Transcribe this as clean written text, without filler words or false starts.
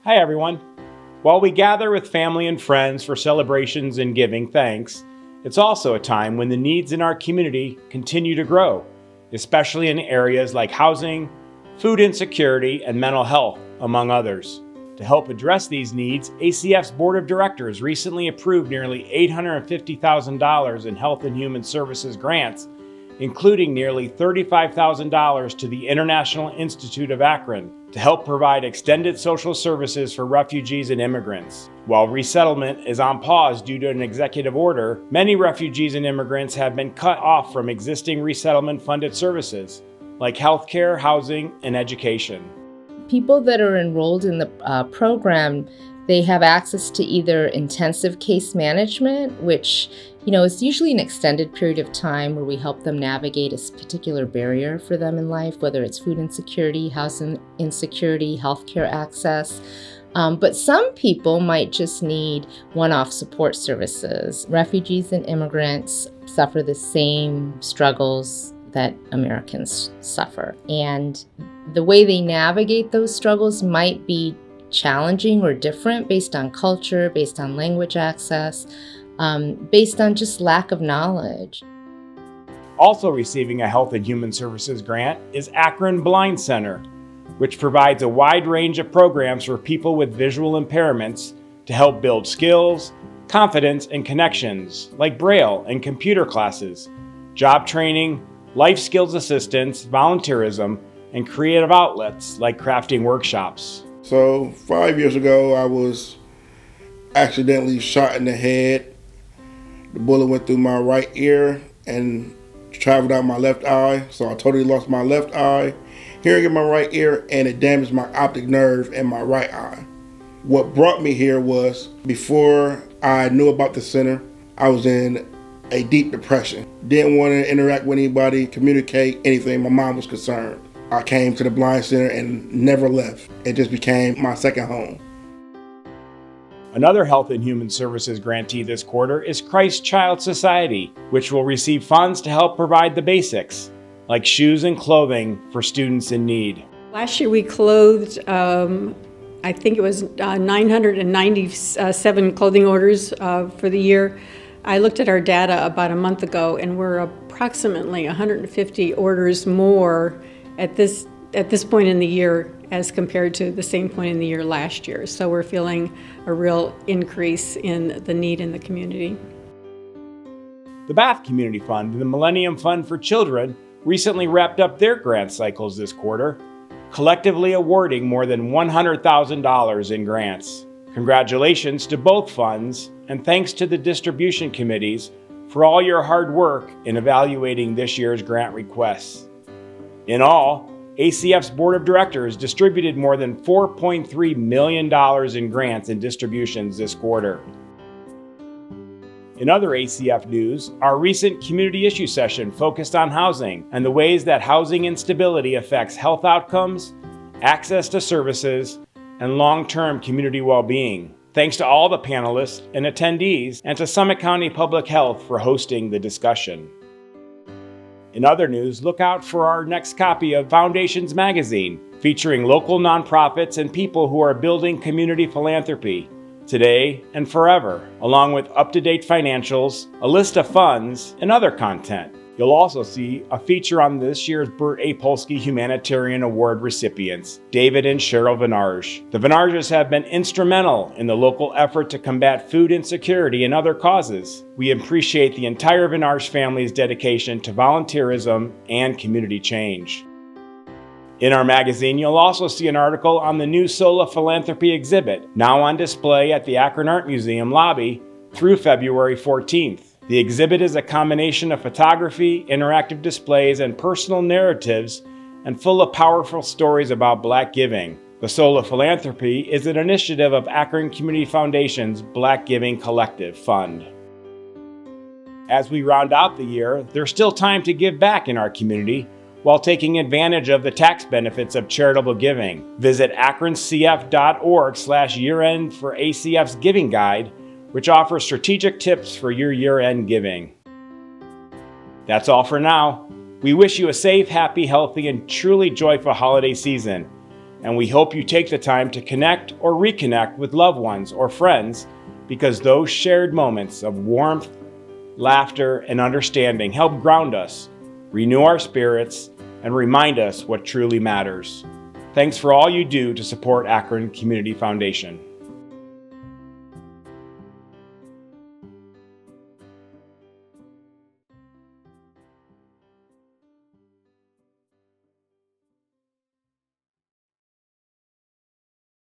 Hi everyone. While we gather with family and friends for celebrations and giving thanks, it's also a time when the needs in our community continue to grow, especially in areas like housing, food insecurity, and mental health, among others. To help address these needs, ACF's Board of Directors recently approved nearly $850,000 in Health and Human Services grants, including nearly $35,000 to the International Institute of Akron to help provide extended social services for refugees and immigrants. While resettlement is on pause due to an executive order, many refugees and immigrants have been cut off from existing resettlement-funded services like healthcare, housing, and education. People that are enrolled in the program, they have access to either intensive case management, which is usually an extended period of time where we help them navigate a particular barrier for them in life, whether it's food insecurity, housing insecurity, healthcare access. But some people might just need one-off support services. Refugees and immigrants suffer the same struggles that Americans suffer. And the way they navigate those struggles might be challenging or different based on culture, based on language access, based on just lack of knowledge. Also receiving a Health and Human Services grant is Akron Blind Center, which provides a wide range of programs for people with visual impairments to help build skills, confidence, and connections like Braille and computer classes, job training, life skills assistance, volunteerism, and creative outlets like crafting workshops. So 5 years ago, I was accidentally shot in the head. The bullet went through my right ear and traveled out my left eye. So I totally lost my left eye, hearing in my right ear, and it damaged my optic nerve in my right eye. What brought me here was, before I knew about the center, I was in a deep depression. Didn't want to interact with anybody, communicate, anything. My mom was concerned. I came to the Blind Center and never left. It just became my second home. Another Health and Human Services grantee this quarter is Christ Child Society, which will receive funds to help provide the basics, like shoes and clothing for students in need. Last year we clothed, I think it was 997 clothing orders for the year. I looked at our data about a month ago, and we're approximately 150 orders more at this point in the year as compared to the same point in the year last year. So we're feeling a real increase in the need in the community. The Bath Community Fund and the Millennium Fund for Children recently wrapped up their grant cycles this quarter, collectively awarding more than $100,000 in grants. Congratulations to both funds, and thanks to the distribution committees for all your hard work in evaluating this year's grant requests. In all, ACF's Board of Directors distributed more than $4.3 million in grants and distributions this quarter. In other ACF news, our recent community issue session focused on housing and the ways that housing instability affects health outcomes, access to services, and long-term community well-being. Thanks to all the panelists and attendees, and to Summit County Public Health for hosting the discussion. In other news, look out for our next copy of Foundations Magazine, featuring local nonprofits and people who are building community philanthropy today and forever, along with up-to-date financials, a list of funds, and other content. You'll also see a feature on this year's Bert A. Polsky Humanitarian Award recipients, David and Cheryl Vinarge. The Vinarges have been instrumental in the local effort to combat food insecurity and other causes. We appreciate the entire Vinarge family's dedication to volunteerism and community change. In our magazine, you'll also see an article on the new Sola Philanthropy exhibit, now on display at the Akron Art Museum lobby through February 14th. The exhibit is a combination of photography, interactive displays, and personal narratives, and full of powerful stories about Black giving. The Sola Philanthropy is an initiative of Akron Community Foundation's Black Giving Collective Fund. As we round out the year, there's still time to give back in our community while taking advantage of the tax benefits of charitable giving. Visit akroncf.org/year-end for ACF's Giving Guide, which offers strategic tips for your year-end giving. That's all for now. We wish you a safe, happy, healthy, and truly joyful holiday season. and we hope you take the time to connect or reconnect with loved ones or friends, because those shared moments of warmth, laughter, and understanding help ground us, renew our spirits, and remind us what truly matters. Thanks for all you do to support Akron Community Foundation.